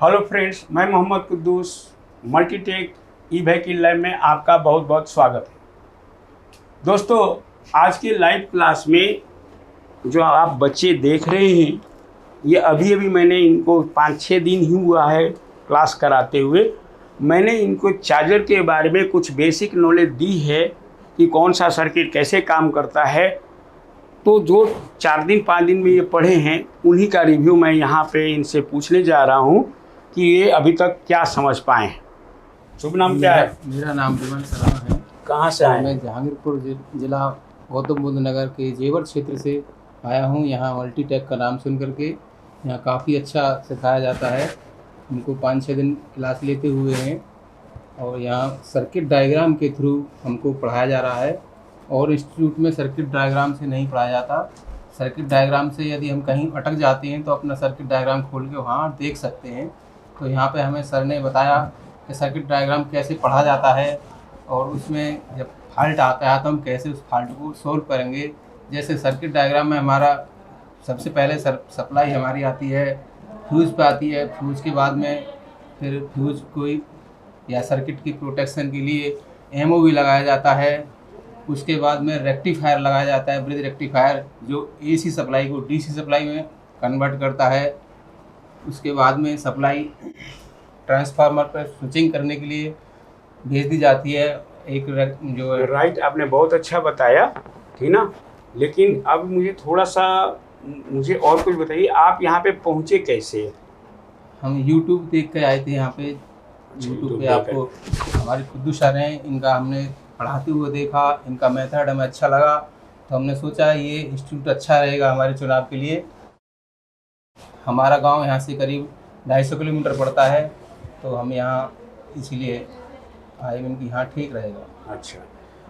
Hello friends, मैं Mohammad Quddus Multitech e vehicle lab में आपका बहुत बहुत स्वागत है। दोस्तों, आज के लाइव क्लास में जो आप बच्चे देख रहे हैं, ये अभी मैंने इनको 5-6 दिन ही हुआ है क्लास कराते हुए। मैंने इनको चार्जर के बारे में कुछ बेसिक नॉलेज दी है कि कौन सा सर्किट कैसे काम करता है। तो जो 4 दिन 5 दिन में ये पढ़े हैं, उन्हीं का रिव्यू मैं यहाँ पे इनसे पूछने जा रहा हूँ कि ये अभी तक क्या समझ पाए हैं। शुभ नाम क्या है? मेरा नाम विमल शर्मा है। कहाँ से आए? मैं जहांगीरपुर जिला गौतम बुद्ध नगर के जेवर क्षेत्र से आया हूँ। यहाँ मल्टीटेक का नाम सुन करके यहाँ काफ़ी अच्छा सिखाया जाता है। हमको 5-6 दिन क्लास लेते हुए हैं और यहाँ सर्किट डायग्राम के थ्रू हमको पढ़ाया जा रहा है। और इंस्टीट्यूट में सर्किट डायग्राम से नहीं पढ़ाया जाता। सर्किट डायग्राम से यदि हम कहीं अटक जाते हैं तो अपना सर्किट डायग्राम खोल के वहाँ देख सकते हैं। तो यहाँ पे हमें सर ने बताया कि सर्किट डायग्राम कैसे पढ़ा जाता है और उसमें जब फॉल्ट आता है तो हम कैसे उस फॉल्ट को सोल्व करेंगे। जैसे सर्किट डायग्राम में हमारा सबसे पहले सप्लाई हमारी आती है, फ्यूज़ पे आती है। फ्यूज़ के बाद में फिर फ्यूज़ कोई या सर्किट की प्रोटेक्शन के लिए एमओवी लगाया जाता है। उसके बाद में रेक्टिफायर लगाया जाता है, ब्रिज रेक्टिफायर, जो एसी सप्लाई को डीसी सप्लाई में कन्वर्ट करता है। उसके बाद में सप्लाई ट्रांसफार्मर पर स्विचिंग करने के लिए भेज दी जाती है। एक जो राइट, आपने बहुत अच्छा बताया, ठीक ना। लेकिन अब मुझे और कुछ बताइए, आप यहाँ पे पहुँचे कैसे? हम YouTube देख के आए थे यहाँ पे। YouTube पे आपको हमारे कुद्दूस सर हैं, इनका हमने पढ़ाते हुए देखा, इनका मेथड हमें अच्छा लगा तो हमने सोचा ये इंस्टीट्यूट अच्छा रहेगा हमारे चुनाव के लिए। हमारा गांव यहाँ से करीब 250 किलोमीटर पड़ता है, तो हम यहाँ इसीलिए आए कि यहाँ ठीक रहेगा। अच्छा,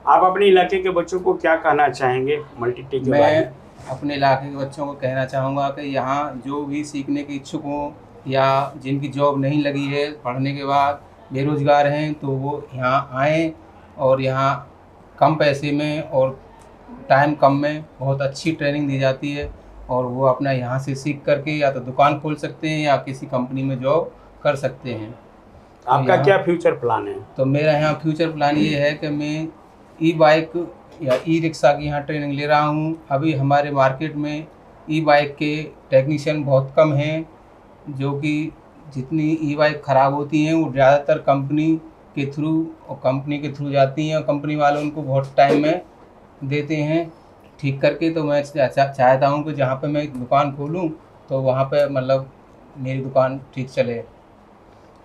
आप अपने इलाके के बच्चों को क्या कहना चाहेंगे मल्टीटेक के बारे में? मैं अपने इलाके के बच्चों को कहना चाहूँगा कि यहाँ जो भी सीखने के इच्छुक हों या जिनकी जॉब नहीं लगी है, पढ़ने के बाद बेरोज़गार हैं, तो वो यहाँ आएँ और यहाँ कम पैसे में और टाइम कम में बहुत अच्छी ट्रेनिंग दी जाती है और वो अपना यहाँ से सीख करके या तो दुकान खोल सकते हैं या किसी कंपनी में जॉब कर सकते हैं। आपका क्या फ्यूचर प्लान है? तो मेरा यहाँ फ्यूचर प्लान ये है कि मैं ई बाइक या ई रिक्शा की यहाँ ट्रेनिंग ले रहा हूँ। अभी हमारे मार्केट में ई बाइक के टेक्नीशियन बहुत कम हैं, जो कि जितनी ई बाइक ख़राब होती हैं वो ज़्यादातर कंपनी के थ्रू जाती हैं और कंपनी वाले उनको बहुत टाइम में देते हैं ठीक करके। तो मैं चाहता हूँ कि जहाँ पे मैं दुकान खोलूँ तो वहाँ पे मतलब मेरी दुकान ठीक चले।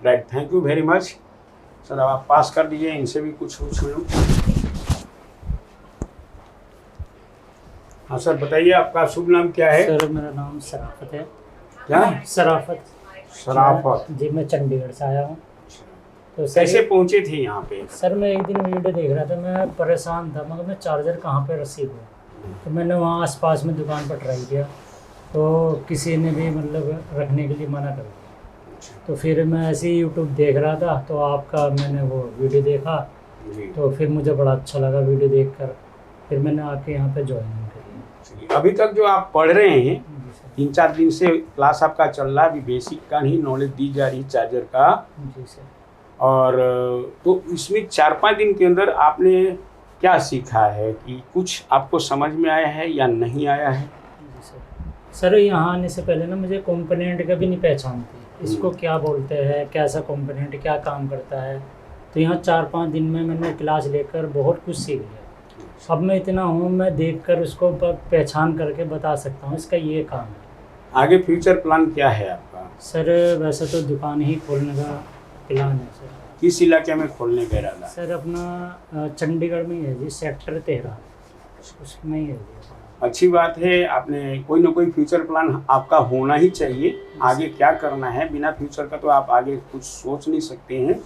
Right, thank you very much sir. आप पास कर दीजिए, इनसे भी कुछ पूछ लूँ। हाँ सर, बताइए आपका शुभ नाम क्या है? सर मेरा नाम सराफत है। क्या? सराफत जी, मैं चंडीगढ़ से आया हूँ। तो कैसे पहुँचे थे यहाँ पे? सर मैं एक दिन वीडियो देख रहा था, मैं परेशान था, मगर मैं चार्जर कहाँ पे रिसीव हुआ। तो मैंने वहाँ आसपास में दुकान पर ट्राई किया तो किसी ने भी मतलब रखने के लिए मना कर दिया। तो फिर मैं ऐसे ही यूट्यूब देख रहा था तो आपका मैंने वो वीडियो देखा जी। तो फिर मुझे बड़ा अच्छा लगा वीडियो देखकर, फिर मैंने आके यहाँ पे ज्वाइन करी। अभी तक जो आप पढ़ रहे हैं, 3-4 दिन से क्लास आपका चल रहा है, अभी बेसिक का ही नॉलेज दी जा रही है चार्जर का। जी सर। और तो इसमें 4-5 दिन के अंदर आपने क्या सीखा है कि कुछ आपको समझ में आया है या नहीं आया है? जी सर, यहाँ आने से पहले ना मुझे कंपोनेंट का भी नहीं पहचान थी, इसको क्या बोलते हैं, कैसा कंपोनेंट क्या काम करता है। तो यहाँ 4-5 दिन में मैंने क्लास लेकर बहुत कुछ सीख लिया। अब मैं इतना हूँ, मैं देखकर उसको पहचान करके बता सकता हूँ इसका ये काम है। आगे फ्यूचर प्लान क्या है आपका? सर वैसे तो दुकान ही खोलने का प्लान है सर। किस इलाके में खोलने का इरादा? सर अपना चंडीगढ़ में ही है जी, सेक्टर 13 उसमें ही है जी। अच्छी बात है, आपने कोई ना कोई फ्यूचर प्लान आपका होना ही चाहिए। आगे क्या करना है, बिना फ्यूचर का तो आप आगे कुछ सोच नहीं सकते हैं।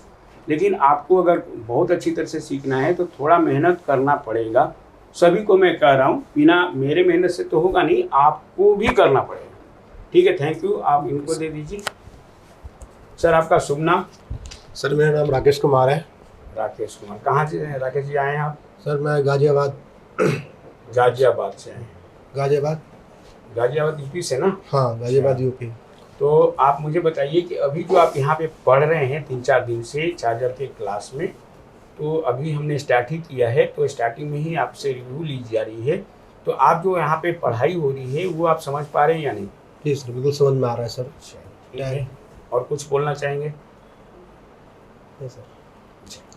लेकिन आपको अगर बहुत अच्छी तरह से सीखना है तो थोड़ा मेहनत करना पड़ेगा। सभी को मैं कह रहा हूँ, बिना मेरे मेहनत से तो होगा नहीं, आपको भी करना पड़ेगा। ठीक है, थैंक यू। आप इनको दे दीजिए। सर आपका शुभ नाम? सर मेरा नाम राकेश कुमार है। राकेश कुमार, कहाँ से हैं राकेश जी आए हैं आप? सर मैं गाजियाबाद से हैं। गाजियाबाद यूपी से ना? हाँ, गाजियाबाद यूपी। तो आप मुझे बताइए कि अभी जो आप यहाँ पे पढ़ रहे हैं 3-4 दिन से चार्जर के क्लास में, तो अभी हमने स्टार्ट ही किया है, तो स्टार्टिंग में ही आपसे रिव्यू ली जा रही है। तो आप जो यहाँ पे पढ़ाई हो रही है वो आप समझ पा रहे हैं या नहीं? जी सर, बिल्कुल समझ में आ रहा है सर। ठीक है, और कुछ बोलना चाहेंगे? नहीं सर।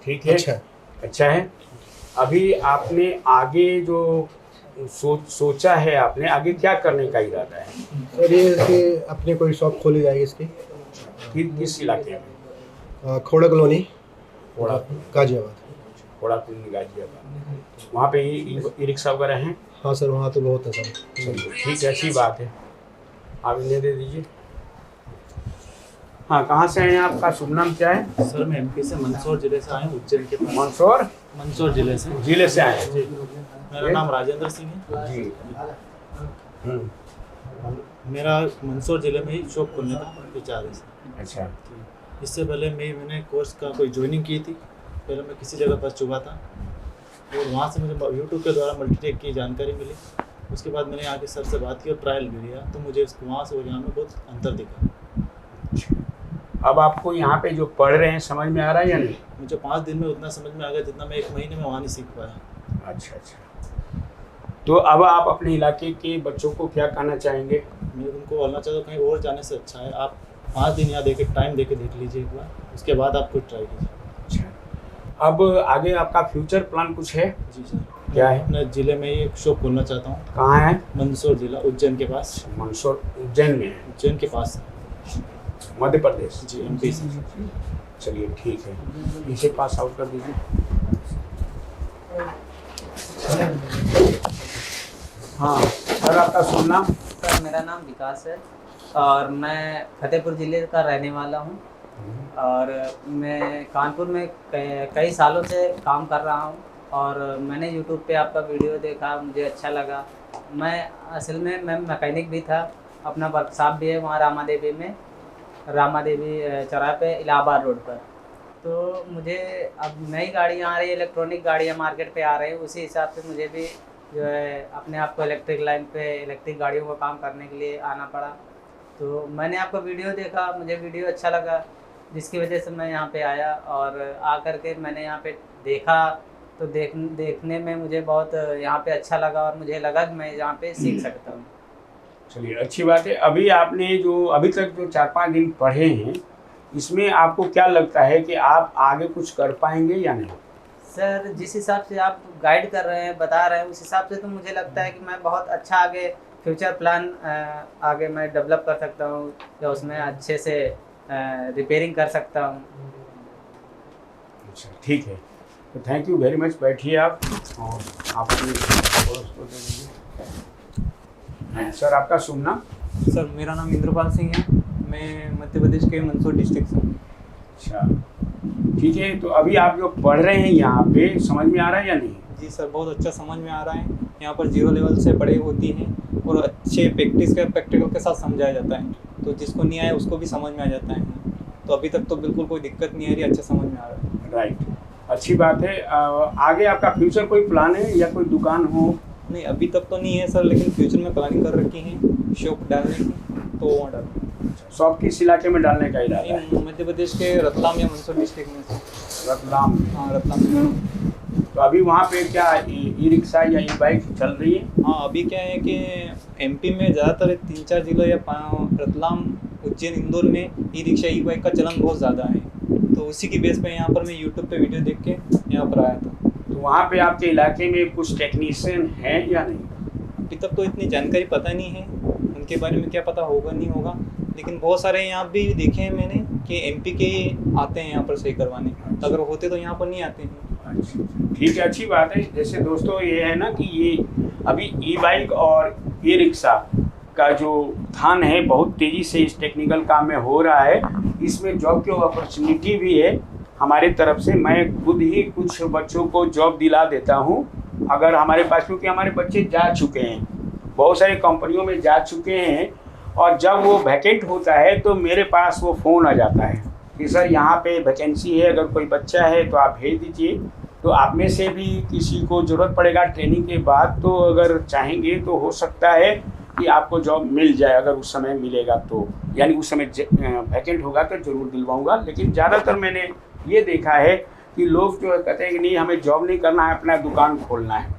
ठीक है, अच्छा है। अभी आपने आगे जो सोचा है, आपने आगे क्या करने का इरादा है? सर ये इसकी अपनी कोई शॉप खोली जाएगी इसकी, किस इलाके में? खोड़ा कॉलोनी, खोड़ा गाजियाबाद। कॉलोनी गाजियाबाद, वहाँ पे ई रिक्शा वगैरह हैं? हाँ सर, वहाँ तो बहुत है सर। चलिए ठीक है, अच्छी बात है। आप इन्हें दे दीजिए। हाँ, कहाँ से हैं? आपका शुभ नाम क्या है? सर मैं एमपी से मंदसौर जिले से आया हूँ, उज्जैन के पास। मंदसौर जिले से आए हैं? जी, मेरा नाम राजेंद्र सिंह है जी। मेरा मंदसौर जिले में ही शॉप खोलने का विचार है सर। अच्छा, इससे पहले मैंने कोर्स का कोई ज्वाइनिंग की थी। पहले मैं किसी जगह फंस चुका था और वहाँ से मुझे यूट्यूब के द्वारा मल्टीटेक की जानकारी मिली। उसके बाद मैंने आके सर से बात की और ट्रायल भी लिया, तो मुझे वहाँ से और यहाँ में बहुत अंतर दिखा। अब आपको यहाँ पे जो पढ़ रहे हैं समझ में आ रहा है या नहीं? मुझे 5 दिन में उतना समझ में आ गया जितना मैं 1 महीने में वहाँ नहीं सीख पाया। अच्छा, तो अब आप अपने इलाके के बच्चों को क्या कहना चाहेंगे? मैं उनको बोलना चाहता हूँ कहीं और जाने से अच्छा है आप 5 दिन यहाँ टाइम देख लीजिए एक बार, उसके बाद आप खुद ट्राई कीजिए। अच्छा, अब आगे आपका फ्यूचर प्लान कुछ है? जी सर। क्या है? अपने ज़िले में ही एक शॉप खोलना चाहता हूँ। कहाँ है? मंदसौर जिला, उज्जैन के पास। मंदसौर उज्जैन में है? उज्जैन के पास। मध्य प्रदेश? जी, एमपी से। चलिए ठीक है, इसे पास आउट कर दीजिए। हाँ सर, आपका शुभ नाम? सर मेरा नाम विकास है और मैं फतेहपुर ज़िले का रहने वाला हूँ और मैं कानपुर में कई सालों से काम कर रहा हूँ और मैंने यूट्यूब पे आपका वीडियो देखा, मुझे अच्छा लगा। मैं असल में मैकेनिक भी था, अपना वर्कशॉप भी है वहाँ रामा देवी चौराहे पे इलाहाबाद रोड पर। तो मुझे अब नई गाड़ियाँ आ रही है, इलेक्ट्रॉनिक गाड़ियाँ मार्केट पे आ रही है, उसी हिसाब से मुझे भी जो है अपने आप को इलेक्ट्रिक लाइन पे इलेक्ट्रिक गाड़ियों का काम करने के लिए आना पड़ा। तो मैंने आपका वीडियो देखा, मुझे वीडियो अच्छा लगा, जिसकी वजह से मैं यहाँ पे आया और आकर के मैंने यहाँ पे देखा। तो देखने में मुझे बहुत यहाँ पे अच्छा लगा और मुझे लगा कि मैं यहाँ पे सीख सकता हूँ। चलिए अच्छी बात है। अभी आपने जो अभी तक जो 4-5 दिन पढ़े हैं, इसमें आपको क्या लगता है कि आप आगे कुछ कर पाएंगे या नहीं? सर जिस हिसाब से आप गाइड कर रहे हैं, बता रहे हैं, उस हिसाब से तो मुझे लगता है कि मैं बहुत अच्छा आगे फ्यूचर प्लान आगे मैं डेवलप कर सकता हूँ या उसमें अच्छे से रिपेयरिंग कर सकता हूँ। अच्छा ठीक है, तो थैंक यू वेरी मच। बैठिए आप और आप सर, आपका शुभ नाम? सर मेरा नाम इंद्रपाल सिंह है, मैं मध्य प्रदेश के मंदसौर डिस्ट्रिक्ट से हूँ। अच्छा ठीक है, तो अभी आप जो पढ़ रहे हैं यहाँ पे समझ में आ रहा है या नहीं? जी सर, बहुत अच्छा समझ में आ रहा है। यहाँ पर 0 लेवल से पढ़ाई होती है और अच्छे प्रैक्टिकल के साथ समझाया जाता है, तो जिसको नहीं आया उसको भी समझ में आ जाता है। तो अभी तक तो बिल्कुल कोई दिक्कत नहीं आ रही, अच्छा समझ में आ रहा है। राइट, अच्छी बात है। आगे आपका फ्यूचर कोई प्लान है या कोई दुकान हो? नहीं अभी तक तो नहीं है सर, लेकिन फ्यूचर में प्लानिंग कर रखी है शॉप डालने की, तो वहाँ डालूँ। शॉप किस इलाके में डालने का इरादा है? मध्य प्रदेश के रतलाम या मंदसौर डिस्ट्रिक्ट में से। रतलाम? हाँ रतलाम में। तो अभी वहाँ पे क्या ई रिक्शा या ई बाइक चल रही है? हाँ अभी क्या है कि एमपी में ज़्यादातर 3-4 जिलों या रतलाम, उज्जैन, इंदौर में ई रिक्शा ई बाइक का चलन बहुत ज़्यादा है, तो उसी की बेस पे यहाँ पर मैं यूट्यूब पे वीडियो देख के यहाँ पर आया था। तो वहाँ पे आपके इलाके में कुछ टेक्नीशियन हैं या नहीं? अभी तक तो इतनी जानकारी पता नहीं है, उनके बारे में क्या पता होगा नहीं होगा, लेकिन बहुत सारे यहाँ भी देखे हैं मैंने कि एमपी के आते हैं यहाँ पर सही करवाने, तो अगर होते तो यहाँ पर नहीं आते हैं। ठीक है, अच्छी बात है। जैसे दोस्तों ये है ना कि ये अभी ई बाइक और ई रिक्शा का जो उत्थान है बहुत तेज़ी से इस टेक्निकल काम में हो रहा है। इसमें जॉब की अपॉर्चुनिटी भी है हमारी तरफ से। मैं खुद ही कुछ बच्चों को जॉब दिला देता हूँ अगर हमारे पास, क्योंकि हमारे बच्चे जा चुके हैं, बहुत सारी कंपनियों में जा चुके हैं, और जब वो वैकेंट होता है तो मेरे पास वो फ़ोन आ जाता है कि सर यहाँ पे वैकेंसी है, अगर कोई बच्चा है तो आप भेज दीजिए। तो आप में से भी किसी को ज़रूरत पड़ेगा ट्रेनिंग के बाद, तो अगर चाहेंगे तो हो सकता है कि आपको जॉब मिल जाए, अगर उस समय मिलेगा तो, यानी उस समय वैकेंट होगा तो ज़रूर दिलवाऊंगा। लेकिन ज़्यादातर मैंने ये देखा है कि लोग जो कहते हैं कि नहीं हमें जॉब नहीं करना है, अपना दुकान खोलना है।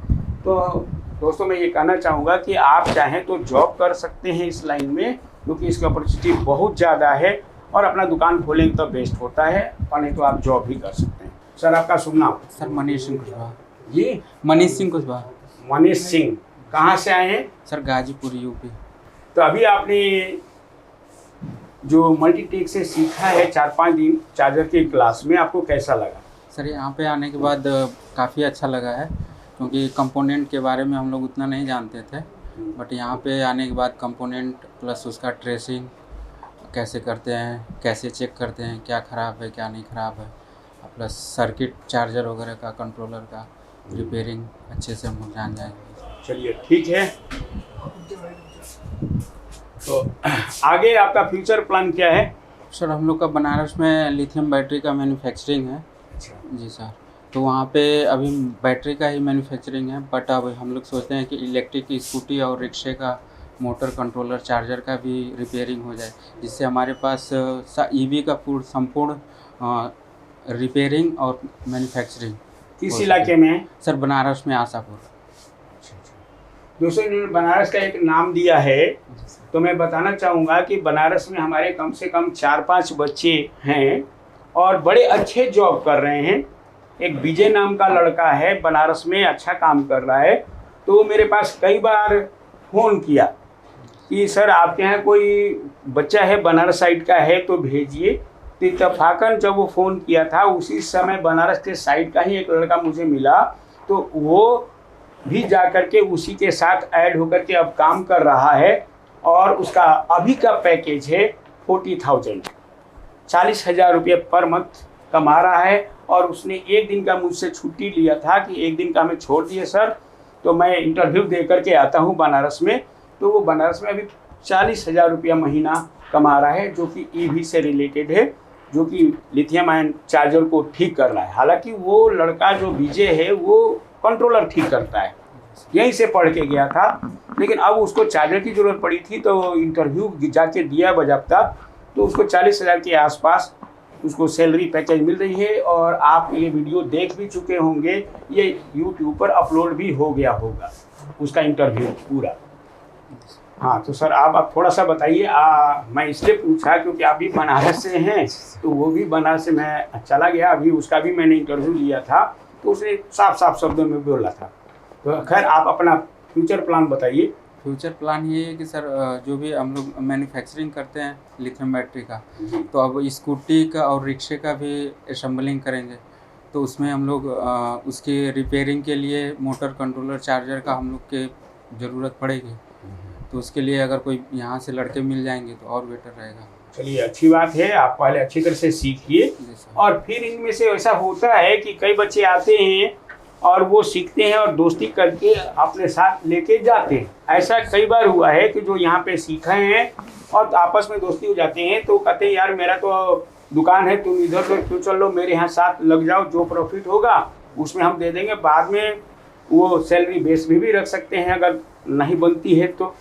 तो दोस्तों मैं ये कहना चाहूँगा कि आप चाहें तो जॉब कर सकते हैं इस लाइन में, क्योंकि इसकी अपॉर्चुनिटी बहुत ज़्यादा है, और अपना दुकान खोलेंगे तो बेस्ट होता है, और नहीं तो आप जॉब भी कर सकते हैं। सर आपका शुभ नाम? सर मनीष सिंह कुशवाहा। जी मनीष सिंह कुशवाहा। मनीष सिंह, कहाँ से आए हैं? Sir Ghazipur UP. तो अभी आपने जो मल्टीटेक से सीखा है 4-5 दिन चार्जर की क्लास में, आपको कैसा लगा? सर यहाँ पे आने के बाद काफ़ी अच्छा लगा है, क्योंकि कंपोनेंट के बारे में हम लोग उतना नहीं जानते थे, बट यहाँ पे आने के बाद कंपोनेंट प्लस उसका ट्रेसिंग कैसे करते हैं, कैसे चेक करते हैं क्या ख़राब है क्या नहीं ख़राब है, प्लस सर्किट चार्जर वगैरह का, कंट्रोलर का रिपेयरिंग अच्छे से हम लोग जान जाएंगे। चलिए ठीक है। तो आगे आपका फ्यूचर प्लान क्या है? सर हम लोग का बनारस में लिथियम बैटरी का मैन्युफैक्चरिंग है। जी सर, तो वहाँ पे अभी बैटरी का ही मैन्युफैक्चरिंग है, बट अब हम लोग सोचते हैं कि इलेक्ट्रिक स्कूटी और रिक्शे का मोटर कंट्रोलर चार्जर का भी रिपेयरिंग हो जाए, जिससे हमारे पास ईवी का संपूर्ण रिपेयरिंग और मैन्युफैक्चरिंग। किस इलाके में है? सर बनारस में आशापुर। दोस्तों इन्होंने बनारस का एक नाम दिया है, तो मैं बताना चाहूँगा कि बनारस में हमारे कम से कम 4-5 बच्चे हैं और बड़े अच्छे जॉब कर रहे हैं। एक विजय नाम का लड़का है, बनारस में अच्छा काम कर रहा है। तो वो मेरे पास कई बार फ़ोन किया कि सर आपके यहाँ कोई बच्चा है बनारस साइड का है तो भेजिए। तो इत्तफाकन जब वो फ़ोन किया था उसी समय बनारस के साइड का ही एक लड़का मुझे मिला, तो वो भी जा कर के उसी के साथ ऐड होकर के अब काम कर रहा है, और उसका अभी का पैकेज है 40,000, 40,000 रुपये पर मंथ कमा रहा है। और उसने एक दिन का मुझसे छुट्टी लिया था कि एक दिन का हमें छोड़ दिए सर, तो मैं इंटरव्यू दे करके आता हूँ बनारस में। तो वो बनारस में अभी 40,000 रुपया महीना कमा रहा है, जो कि ईवी से रिलेटेड है, जो कि लिथियम आयन चार्जर को ठीक कर रहा है। हालांकि वो लड़का जो विजय है वो कंट्रोलर ठीक करता है, यहीं से पढ़ के गया था, लेकिन अब उसको चार्जर की ज़रूरत पड़ी थी तो इंटरव्यू जाके दिया बजाबता, तो उसको 40,000 के आसपास उसको सैलरी पैकेज मिल रही है। और आप ये वीडियो देख भी चुके होंगे, ये यूट्यूब पर अपलोड भी हो गया होगा उसका इंटरव्यू पूरा। हाँ तो सर आप थोड़ा सा बताइए। मैं इसलिए पूछा क्योंकि आप भी बनारस से हैं, तो वो भी बनारस से मैं चला गया, अभी उसका भी मैंने इंटरव्यू लिया था, तो उसने साफ शब्दों में बोला था। तो खैर आप अपना फ्यूचर प्लान बताइए। फ्यूचर प्लान ये है कि सर जो भी हम लोग मैन्युफैक्चरिंग करते हैं लिथियम बैटरी का, तो अब स्कूटी का और रिक्शे का भी असेंबलिंग करेंगे, तो उसमें हम लोग उसकी रिपेयरिंग के लिए मोटर कंट्रोलर चार्जर का हम लोग के ज़रूरत पड़ेगी। तो उसके लिए अगर कोई यहाँ से लड़के मिल जाएंगे तो और बेटर रहेगा। चलिए अच्छी बात है, आप पहले अच्छी तरह से सीखिए, और फिर इनमें से ऐसा होता है कि कई बच्चे आते हैं और वो सीखते हैं और दोस्ती करके अपने साथ लेके जाते हैं। ऐसा कई बार हुआ है कि जो यहाँ पे सीखे हैं और आपस में दोस्ती हो जाते हैं, तो कहते हैं यार मेरा तो दुकान है, तुम इधर तो क्यों चल लो, मेरे यहाँ साथ लग जाओ, जो प्रॉफिट होगा उसमें हम दे देंगे। बाद में वो सैलरी बेस भी रख सकते हैं अगर नहीं बनती है तो।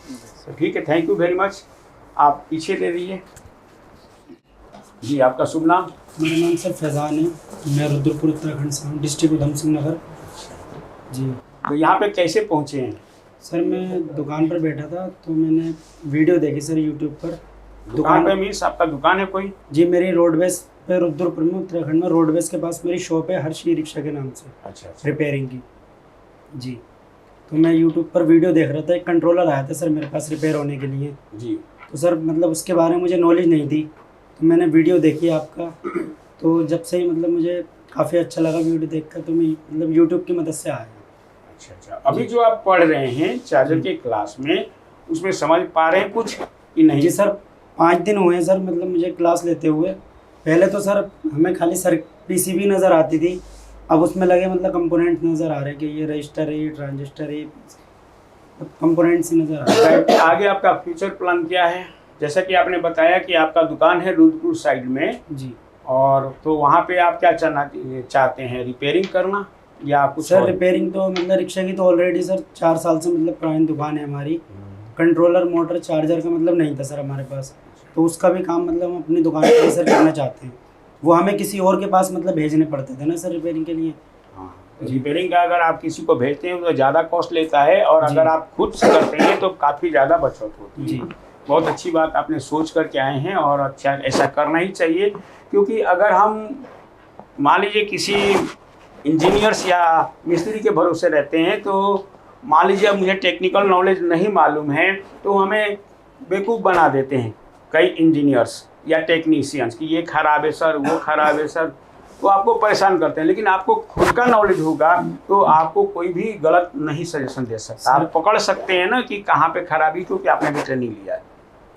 ठीक है, थैंक यू वेरी मच। आप पीछे दे दीजिए जी। आपका शुभ नाम? मेरा नाम सर फैज़ान है, मैं रुद्रपुर उत्तराखंड से हूँ, डिस्ट्रिक्ट उधम सिंह नगर जी। तो यहाँ पे कैसे पहुँचे हैं? सर मैं दुकान पर बैठा था तो मैंने वीडियो देखी सर यूट्यूब पर। दुकान पे मीन्स आपका दुकान है कोई? जी, मेरी रोडवेज पे रुद्रपुर में उत्तराखंड में रोडवेज के पास मेरी शॉप है, हर्षी रिक्शा के नाम से। अच्छा। रिपेयरिंग की जी। तो मैं यूट्यूब पर वीडियो देख रहा था, एक कंट्रोलर आया था सर मेरे पास रिपेयर होने के लिए जी। तो सर मतलब उसके बारे में मुझे नॉलेज नहीं थी, तो मैंने वीडियो देखी आपका, तो जब से ही मतलब मुझे काफ़ी अच्छा लगा वीडियो देखकर, तो मैं मतलब यूट्यूब की मदद से आया। अच्छा। अभी जो आप पढ़ रहे हैं चार्जर के क्लास में, उसमें समझ पा रहे हैं कुछ कि नहीं? जी सर, 5 दिन हुए हैं सर मतलब मुझे क्लास लेते हुए। पहले तो सर हमें खाली सर पीसीबी नज़र आती थी, अब उसमें लगे मतलब कंपोनेंट नज़र आ रहे हैं कि ये रजिस्टर है, ये ट्रांजिस्टर है, कंपोनेंट्स ही नज़र आ रहे हैं। आगे आपका फ्यूचर प्लान क्या है? जैसा कि आपने बताया कि आपका दुकान है रुद्रपुर साइड में जी, और तो वहाँ पे आप क्या चाहते हैं, रिपेयरिंग करना या कुछ सर और? रिपेयरिंग तो मतलब रिक्शा की तो ऑलरेडी सर 4 साल से मतलब पुरानी दुकान है हमारी, कंट्रोलर मोटर चार्जर का मतलब नहीं था सर हमारे पास, तो उसका भी काम मतलब हम अपनी दुकान पे सर करना चाहते हैं। वो हमें किसी और के पास मतलब भेजने पड़ते थे ना सर रिपेयरिंग के लिए। हाँ, रिपेयरिंग का अगर आप किसी को भेजते हैं तो ज़्यादा कॉस्ट लेता है, और जी। अगर आप खुद से करते हैं तो काफ़ी ज़्यादा बचत होती है। जी। बहुत अच्छी बात आपने सोच करके आए हैं, और अच्छा ऐसा करना ही चाहिए, क्योंकि अगर हम मान लीजिए किसी इंजीनियर्स या मिस्त्री के भरोसे रहते हैं, तो मान लीजिए अब मुझे टेक्निकल नॉलेज नहीं मालूम है तो हमें बेवकूफ़ बना देते हैं कई इंजीनियर्स या टेक्नीशियंस कि ये खराब है सर, वो खराब है सर, तो आपको परेशान करते हैं। लेकिन आपको खुद का नॉलेज होगा तो आपको कोई भी गलत नहीं सजेशन दे सकता। आप पकड़ सकते हैं ना कि कहाँ पे खराबी, क्योंकि आपने भी ट्रेनिंग लिया है।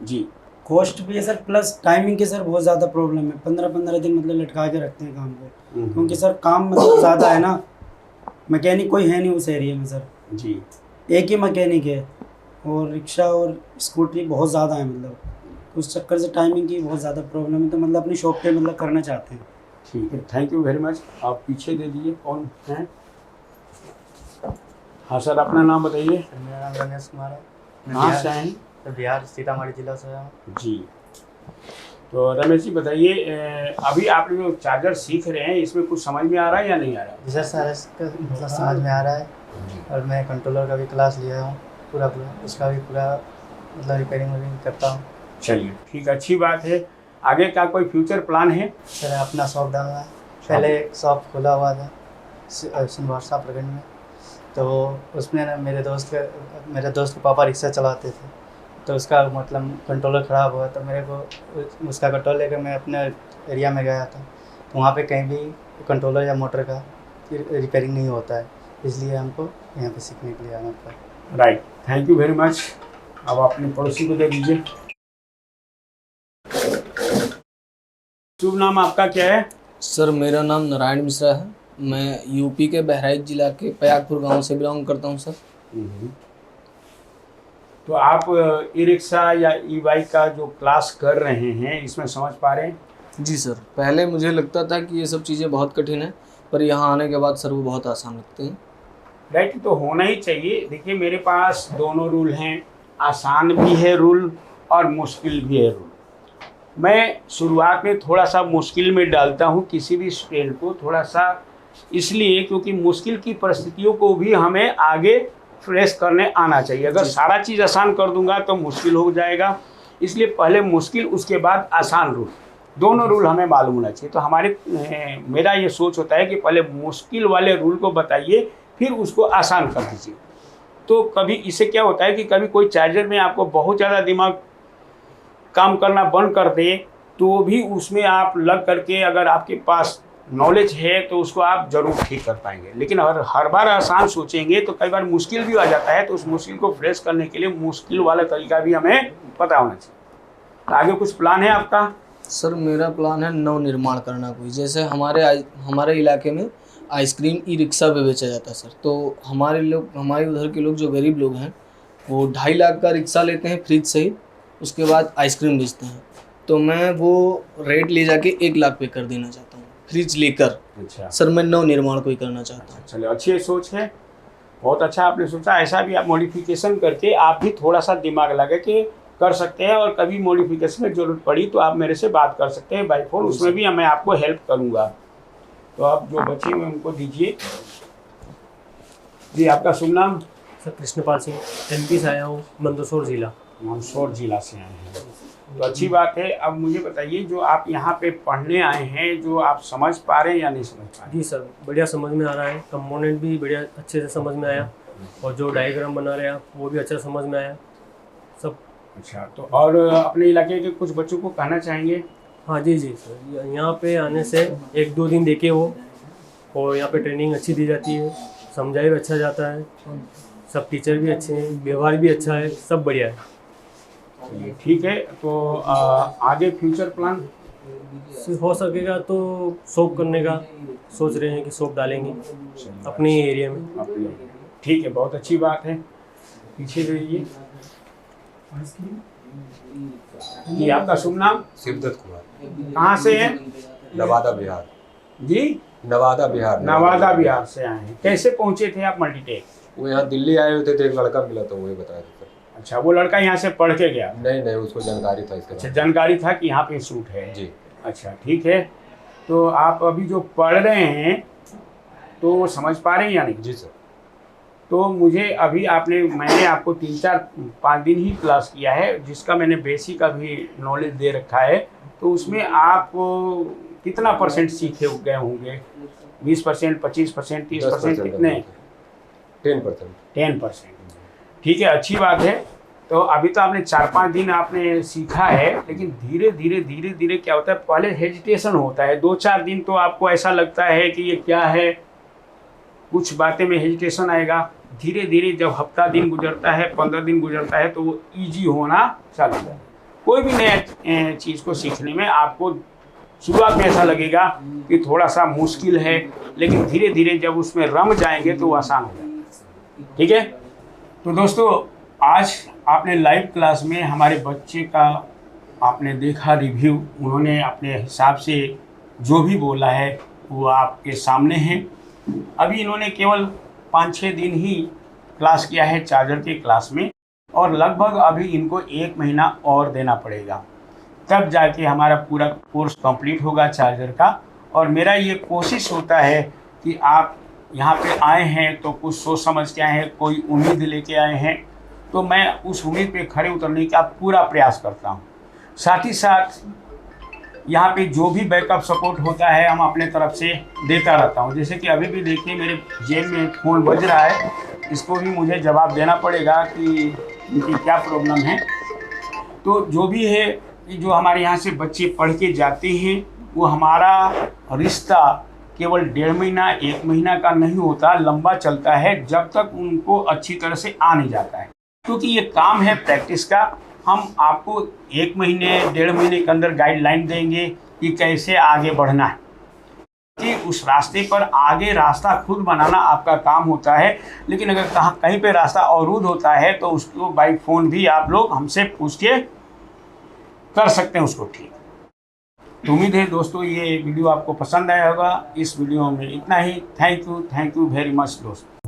जी। कॉस्ट भी है सर, प्लस टाइमिंग की सर बहुत ज़्यादा प्रॉब्लम है। 15-15 दिन मतलब लटका के रखते हैं काम को, क्योंकि सर काम मतलब ज़्यादा है ना, मैकेनिक कोई है नहीं उस एरिया में सर। जी। एक ही मैकेनिक है, और रिक्शा और स्कूटी बहुत ज़्यादा है, मतलब उस चक्कर से टाइमिंग की बहुत ज़्यादा प्रॉब्लम है। तो मतलब अपनी शॉप पे मतलब करना चाहते हैं। ठीक है, थैंक यू वेरी मच। आप पीछे दे दीजिए, कौन हैं? हाँ सर, अपना नाम बताइए। मेरा नाम रमेश कुमार है। मैं कहाँ से आए हैं? बिहार सीतामढ़ी जिला से हूँ। जी। तो रमेश जी बताइए, अभी आप जो चार्जर सीख रहे हैं इसमें कुछ समझ में आ रहा है या नहीं आ रहा है? जी सर, इसका मतलब समझ में आ रहा है, और मैं कंट्रोलर का भी क्लास लिया हूँ पूरा, उसका भी पूरा मतलब रिपेयरिंग वेरिंग करता हूँ। चलिए ठीक, अच्छी बात है। आगे का कोई फ्यूचर प्लान है? सर अपना शॉप डालना है। पहले एक शॉप खोला हुआ था सिंहवाड़ा प्रखंड में, तो उसमें ना मेरे दोस्त के पापा रिक्शा चलाते थे, तो उसका मतलब कंट्रोलर ख़राब हुआ, तो मेरे को उसका कंट्रोल लेकर मैं अपने एरिया में गया था, तो वहाँ पे कहीं भी कंट्रोलर या मोटर का रिपेयरिंग नहीं होता है, इसलिए हमको यहाँ पे सीखने के लिए आना पड़ा। Right, thank you very much. अब अपने पड़ोसी को दे दीजिए। शुभ नाम आपका क्या है? सर मेरा नाम नारायण मिश्रा है। मैं यूपी के बहराइच जिला के पयागपुर गांव से बिलोंग करता हूं सर। तो आप ई रिक्शा या ई बाइक का जो क्लास कर रहे हैं इसमें समझ पा रहे हैं? जी सर, पहले मुझे लगता था कि ये सब चीज़ें बहुत कठिन है, पर यहाँ आने के बाद सर वो बहुत आसान लगते हैं। राइट, तो होना ही चाहिए। देखिए मेरे पास दोनों रूल हैं, आसान भी है रूल और मुश्किल भी है रूल। मैं शुरुआत में थोड़ा सा मुश्किल में डालता हूँ किसी भी स्टूडेंट को, थोड़ा सा इसलिए क्योंकि मुश्किल की परिस्थितियों को भी हमें आगे फेस करने आना चाहिए। अगर सारा चीज़ आसान कर दूंगा तो मुश्किल हो जाएगा, इसलिए पहले मुश्किल उसके बाद आसान रूल, दोनों रूल हमें मालूम होना चाहिए। तो मेरा ये सोच होता है कि पहले मुश्किल वाले रूल को बताइए, फिर उसको आसान कर दीजिए। तो कभी इससे क्या होता है कि कभी कोई चार्जर में आपको बहुत ज़्यादा दिमाग काम करना बंद कर दे, तो भी उसमें आप लग करके अगर आपके पास नॉलेज है तो उसको आप ज़रूर ठीक कर पाएंगे। लेकिन अगर हर बार आसान सोचेंगे तो कई बार मुश्किल भी आ जाता है, तो उस मुश्किल को फेस करने के लिए मुश्किल वाला तरीका भी हमें पता होना चाहिए। तो आगे कुछ प्लान है आपका? सर मेरा प्लान है नव निर्माण करना कोई, जैसे हमारे इलाके में आइसक्रीम ई रिक्शा पे बेचा जाता है सर। तो हमारे उधर के लोग जो गरीब लोग हैं वो 2.5 लाख का रिक्शा लेते हैं फ्रिज सहित, उसके बाद आइसक्रीम बेचते हैं। तो मैं वो रेट ले जाके 1 लाख पे कर देना चाहता हूँ फ्रिज लेकर। अच्छा सर मैं नव निर्माण कोई करना चाहता हूँ। चलिए, अच्छी सोच है, बहुत अच्छा आपने सोचा। ऐसा भी आप मॉडिफिकेशन करके आप भी थोड़ा सा दिमाग लगा के कर सकते हैं, और कभी मॉडिफिकेशन की जरूरत पड़ी तो आप मेरे से बात कर सकते हैं बाय फोन, उसमें भी मैं आपको हेल्प करूँगा। तो आप जो बचे हुए उनको दीजिए। जी, आपका शुभ नाम? सर कृष्णपाल सिंह, MP से आया हूँ, मंदसौर जिला। मंदसौर जिला से आए हैं, तो अच्छी बात है। अब मुझे बताइए, जो आप यहाँ पे पढ़ने आए हैं, जो आप समझ पा रहे हैं या नहीं समझ पा रहे? जी सर, बढ़िया समझ में आ रहा है, कंपोनेंट भी बढ़िया अच्छे से समझ में आया, और जो डायग्राम बना रहे हैं आप वो भी अच्छा समझ में आया सब। अच्छा, तो और अपने इलाके के कुछ बच्चों को कहना चाहेंगे? हाँ जी सर, यहाँ पे आने से 1-2 दिन देखे वो, और यहाँ पे ट्रेनिंग अच्छी दी जाती है, समझाया भी अच्छा जाता है, सब टीचर भी अच्छे हैं, व्यवहार भी अच्छा है, सब बढ़िया है। ठीक है, तो आगे फ्यूचर प्लान? हो सकेगा तो शॉप करने का सोच रहे हैं कि शॉप डालेंगे अपने एरिया में। ठीक है, बहुत अच्छी बात है। पीछे रहिए। जी, आपका शुभ नाम? शिवदत्त कुमार। कहाँ से हैं? नवादा बिहार। जी, नवादा बिहार। नवादा बिहार से आए हैं। कैसे पहुँचे थे आप मल्टीटेक? वो यहाँ दिल्ली आए हुए थे, तो एक लड़का मिला तो वही बताया था। अच्छा, वो लड़का यहाँ से पढ़ के गया? नहीं नहीं, उसको जानकारी था इसका। अच्छा, जानकारी था कि यहाँ पे शूट है जी। अच्छा, ठीक है। तो आप अभी जो पढ़ रहे हैं तो समझ पा रहे हैं या नहीं? जी सर। तो मुझे अभी मैंने आपको 3-4-5 दिन ही क्लास किया है, जिसका मैंने बेसिक अभी नॉलेज दे रखा है। तो उसमें आप कितना % सीखे गए होंगे? 20%, 25%, 30%, कितने? 10%। 10%। ठीक है, अच्छी बात है। तो अभी तो आपने 4-5 दिन आपने सीखा है, लेकिन धीरे धीरे क्या होता है, पहले हेजिटेशन होता है। 2-4 दिन तो आपको ऐसा लगता है कि ये क्या है, कुछ बातें में हेजिटेशन आएगा। धीरे धीरे जब हफ्ता दिन गुजरता है, 15 दिन गुजरता है, तो वो ईजी होना चालू होता है। कोई भी नया चीज़ को सीखने में आपको शुरुआत में ऐसा लगेगा कि थोड़ा सा मुश्किल है, लेकिन धीरे धीरे जब उसमें रम जाएंगे तो वो आसान हो जाएगा। ठीक है। तो दोस्तों, आज आपने लाइव क्लास में हमारे बच्चे का आपने देखा रिव्यू। उन्होंने अपने हिसाब से जो भी बोला है वो आपके सामने है। अभी इन्होंने केवल 5-6 दिन ही क्लास किया है चार्जर के क्लास में, और लगभग अभी इनको 1 महीना और देना पड़ेगा, तब जाके हमारा पूरा कोर्स कंप्लीट होगा चार्जर का। और मेरा ये कोशिश होता है कि आप यहाँ पे आए हैं तो कुछ सोच समझ के आए हैं, कोई उम्मीद लेके आए हैं, तो मैं उस उम्मीद पे खड़े उतरने का पूरा प्रयास करता हूँ। साथ ही साथ यहाँ पे जो भी बैकअप सपोर्ट होता है हम अपने तरफ से देता रहता हूँ। जैसे कि अभी भी देखिए मेरे जेब में फ़ोन बज रहा है, इसको भी मुझे जवाब देना पड़ेगा कि इनकी क्या प्रॉब्लम है। तो जो भी है, जो हमारे यहाँ से बच्चे पढ़ के जाते हैं, वो हमारा रिश्ता केवल 1.5 महीना 1 महीना का नहीं होता, लंबा चलता है, जब तक उनको अच्छी तरह से आ नहीं जाता है। क्योंकि ये काम है प्रैक्टिस का। हम आपको 1 महीने 1.5 महीने के अंदर गाइडलाइन देंगे कि कैसे आगे बढ़ना है, कि उस रास्ते पर आगे रास्ता खुद बनाना आपका काम होता है। लेकिन अगर कहीं पे रास्ता अवरुद्ध होता है तो उसको बाई फ़ोन भी आप लोग हमसे पूछ के कर सकते हैं उसको ठीक। तो उम्मीद है दोस्तों ये वीडियो आपको पसंद आया होगा। इस वीडियो में इतना ही। थैंक यू वेरी मच दोस्तों।